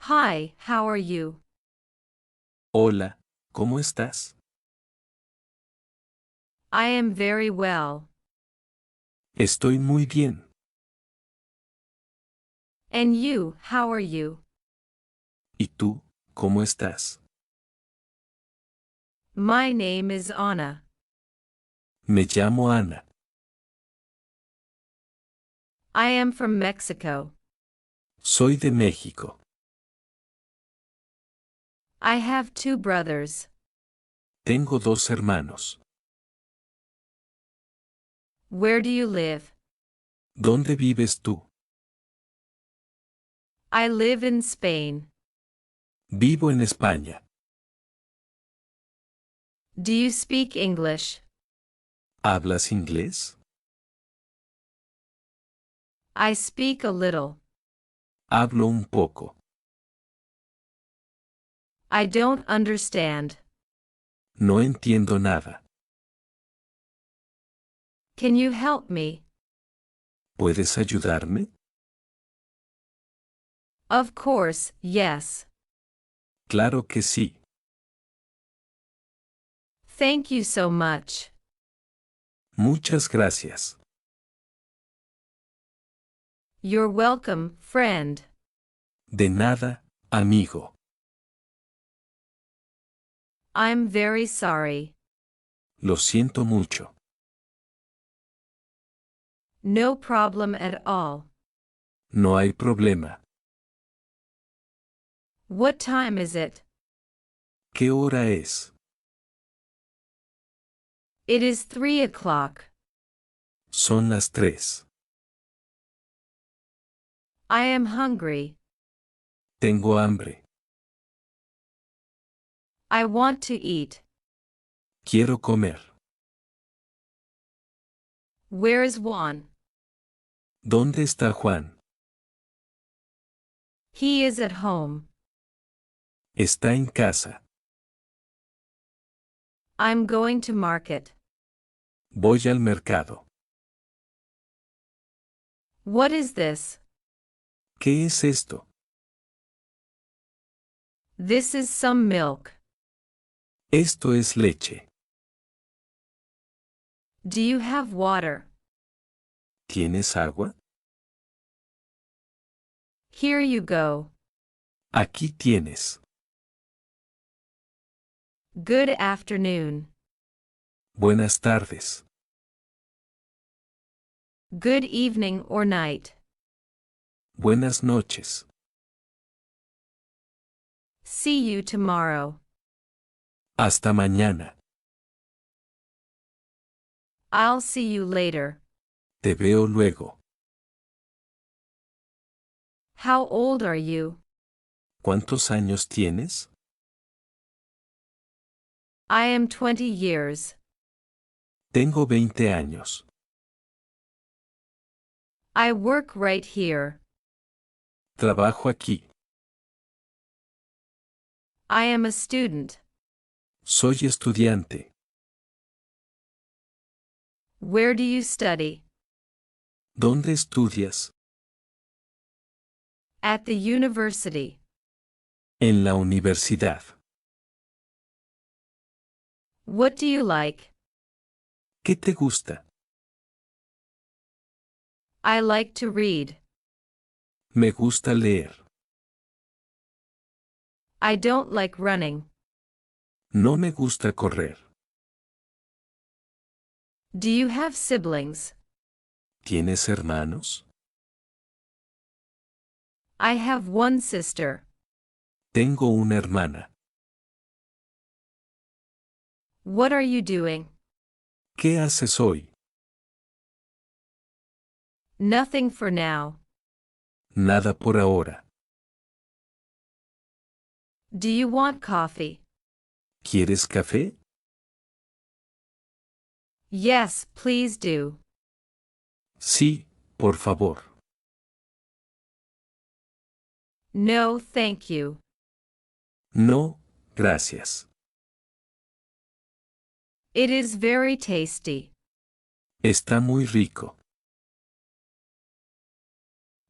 Hi, how are you? Hola, ¿cómo estás? I am very well. Estoy muy bien. And you, how are you? ¿Y tú, cómo estás? My name is Anna. Me llamo Ana. I am from Mexico. Soy de México. I have two brothers. Tengo dos hermanos. Where do you live? ¿Dónde vives tú? I live in Spain. Vivo en España. Do you speak English? ¿Hablas inglés? I speak a little. Hablo un poco. I don't understand. No entiendo nada. Can you help me? ¿Puedes ayudarme? Of course, yes. Claro que sí. Thank you so much. Muchas gracias. You're welcome, friend. De nada, amigo. I'm very sorry. Lo siento mucho. No problem at all. No hay problema. What time is it? ¿Qué hora es? It is 3 o'clock. Son las 3. I am hungry. Tengo hambre. I want to eat. Quiero comer. Where is Juan? ¿Dónde está Juan? He is at home. Está en casa. I'm going to market. Voy al mercado. What is this? ¿Qué es esto? This is some milk. Esto es leche. Do you have water? ¿Tienes agua? Here you go. Aquí tienes. Good afternoon. Buenas tardes. Good evening or night. Buenas noches. See you tomorrow. Hasta mañana. I'll see you later. Te veo luego. How old are you? ¿Cuántos años tienes? I am 20 years. Tengo 20 años. I work right here. Trabajo aquí. I am a student. Soy estudiante. Where do you study? ¿Dónde estudias? At the university. En la universidad. What do you like? ¿Qué te gusta? I like to read. Me gusta leer. I don't like running. No me gusta correr. Do you have siblings? ¿Tienes hermanos? I have one sister. Tengo una hermana. What are you doing? ¿Qué haces hoy? Nothing for now. Nada por ahora. Do you want coffee? ¿Quieres café? Yes, please do. Sí, por favor. No, thank you. No, gracias. It is very tasty. Está muy rico.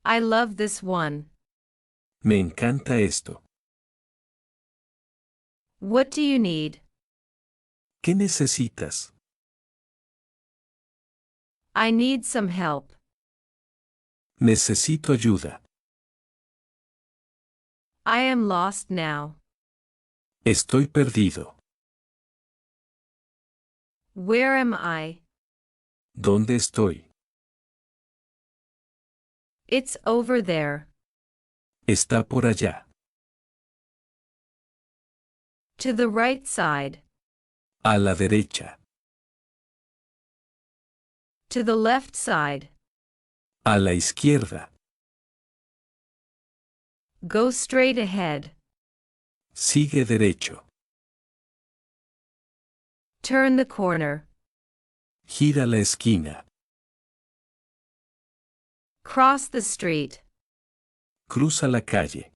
I love this one. Me encanta esto. What do you need? ¿Qué necesitas? I need some help. Necesito ayuda. I am lost now. Estoy perdido. Where am I? ¿Dónde estoy? It's over there. Está por allá. To the right side. A la derecha. To the left side. A la izquierda. Go straight ahead. Sigue derecho. Turn the corner. Gira la esquina. Cross the street. Cruza la calle.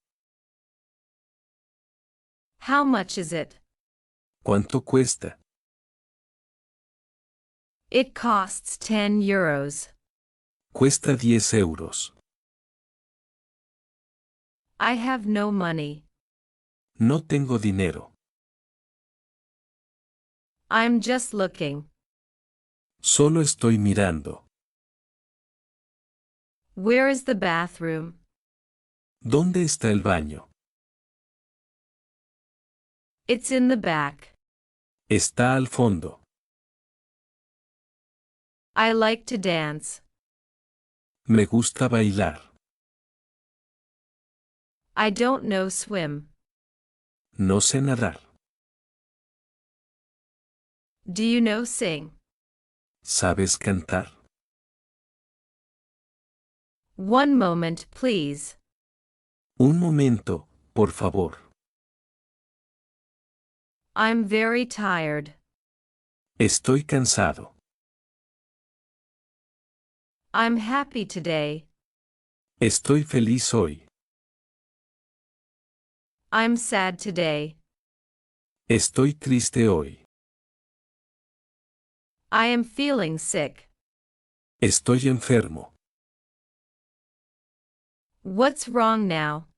How much is it? ¿Cuánto cuesta? It costs 10 euros. Cuesta 10 euros. I have no money. No tengo dinero. I'm just looking. Solo estoy mirando. Where is the bathroom? ¿Dónde está el baño? It's in the back. Está al fondo. I like to dance. Me gusta bailar. I don't know swim. No sé nadar. Do you know sing? ¿Sabes cantar? One moment, please. Un momento, por favor. I'm very tired. Estoy cansado. I'm happy today. Estoy feliz hoy. I'm sad today. Estoy triste hoy. I am feeling sick. Estoy enfermo. What's wrong now?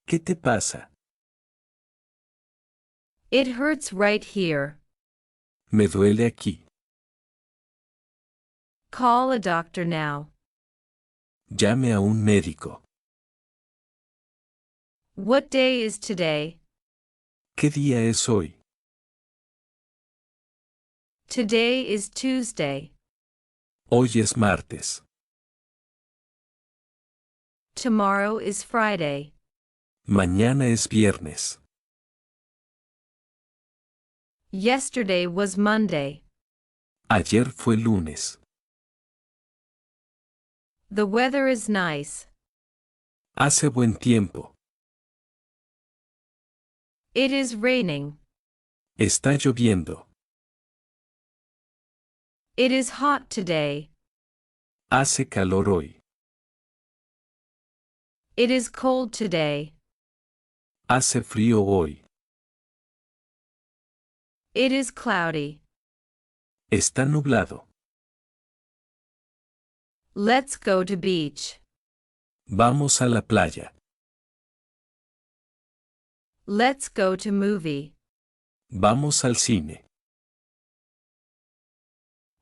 ¿Qué te pasa? It hurts right here. Me duele aquí. Call a doctor now. Llame a un médico. What day is today? ¿Qué día es hoy? Today is Tuesday. Hoy es martes. Tomorrow is Friday. Mañana es viernes. Yesterday was Monday. Ayer fue lunes. The weather is nice. Hace buen tiempo. It is raining. Está lloviendo. It is hot today. Hace calor hoy. It is cold today. Hace frío hoy. It is cloudy. Está nublado. Let's go to beach. Vamos a la playa. Let's go to movie. Vamos al cine.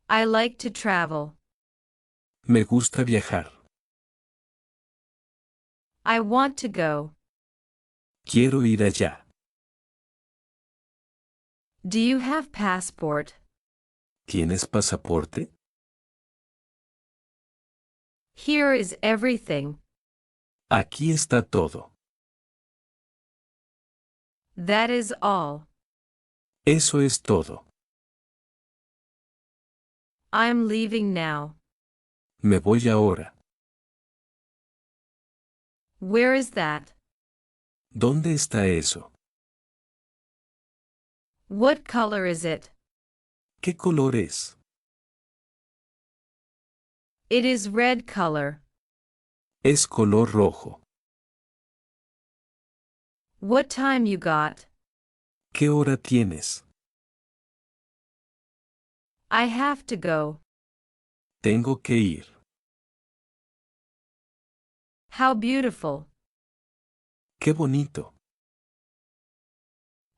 I like to travel. Me gusta viajar. I want to go. Quiero ir allá. Do you have passport? ¿Tienes pasaporte? Here is everything. Aquí está todo. That is all. Eso es todo. I'm leaving now. Me voy ahora. Where is that? ¿Dónde está eso? What color is it? ¿Qué color es? It is red color. Es color rojo. What time you got? ¿Qué hora tienes? I have to go. Tengo que ir. How beautiful. Qué bonito.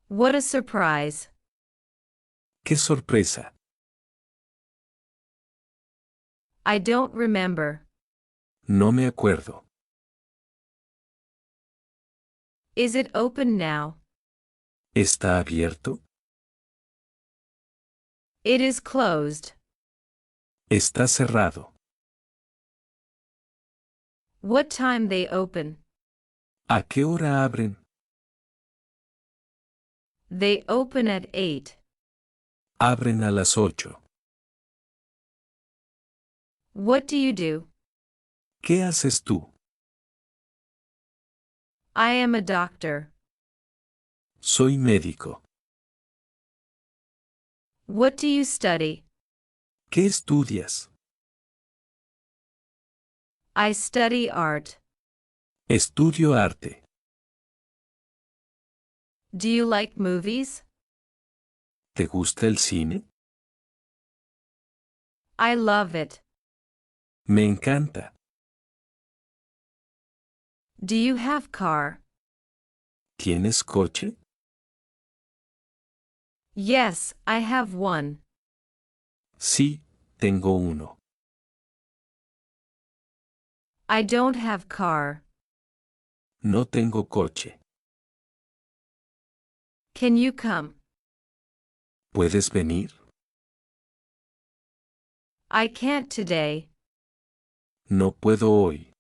What a surprise. Qué sorpresa. I don't remember. No me acuerdo. Is it open now? ¿Está abierto? It is closed. Está cerrado. What time they open? ¿A qué hora abren? They open at 8. Abren a las 8. What do you do? ¿Qué haces tú? I am a doctor. Soy médico. What do you study? ¿Qué estudias? I study art. Estudio arte. Do you like movies? ¿Te gusta el cine? I love it. Me encanta. Do you have car? ¿Tienes coche? Yes, I have one. Sí, tengo uno. I don't have car. No tengo coche. Can you come? ¿Puedes venir? I can't today. No puedo hoy.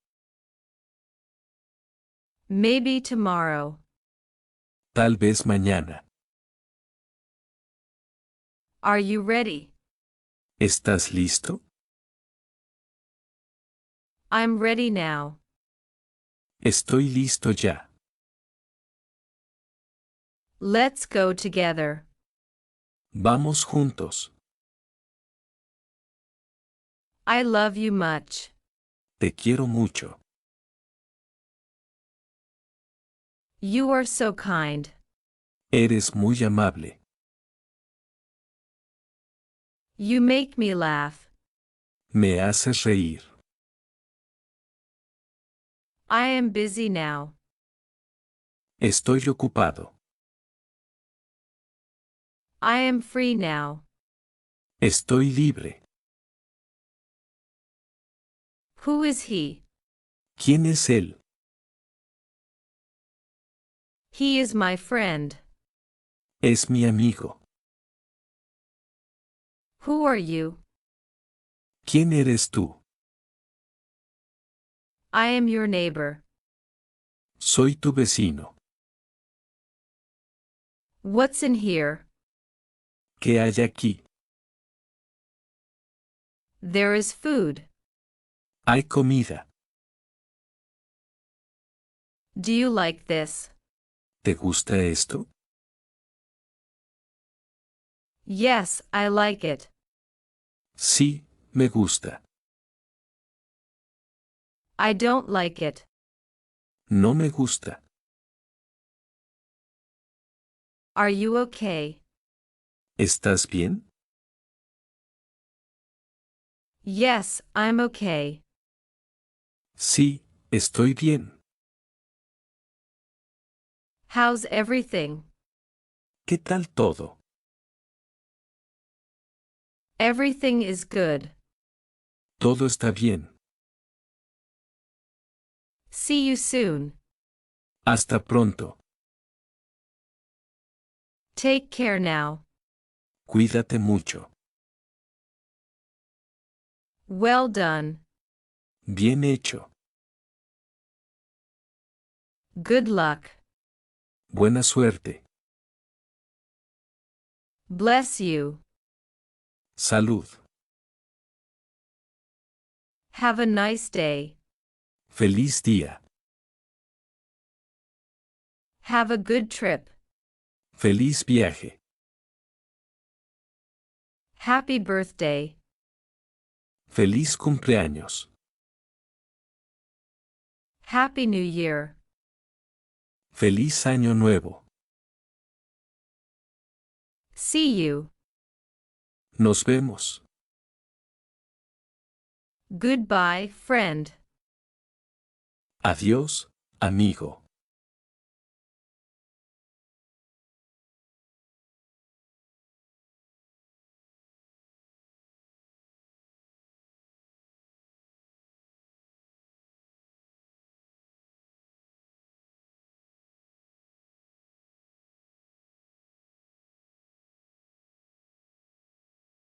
Maybe tomorrow. Tal vez mañana. Are you ready? ¿Estás listo? I'm ready now. Estoy listo ya. Let's go together. Vamos juntos. I love you much. Te quiero mucho. You are so kind. Eres muy amable. You make me laugh. Me haces reír. I am busy now. Estoy ocupado. I am free now. Estoy libre. Who is he? ¿Quién es él? He is my friend. Es mi amigo. Who are you? ¿Quién eres tú? I am your neighbor. Soy tu vecino. What's in here? ¿Qué hay aquí? There is food. Hay comida. Do you like this? ¿Te gusta esto? Yes, I like it. Sí, me gusta. I don't like it. No me gusta. Are you okay? ¿Estás bien? Yes, I'm okay. Sí, estoy bien. How's everything? ¿Qué tal todo? Everything is good. Todo está bien. See you soon. Hasta pronto. Take care now. Cuídate mucho. Well done. Bien hecho. Good luck. Buena suerte. Bless you. Salud. Have a nice day. Feliz día. Have a good trip. Feliz viaje. Happy birthday. Feliz cumpleaños. Happy New Year. Feliz año nuevo. See you. Nos vemos. Goodbye, friend. Adiós, amigo.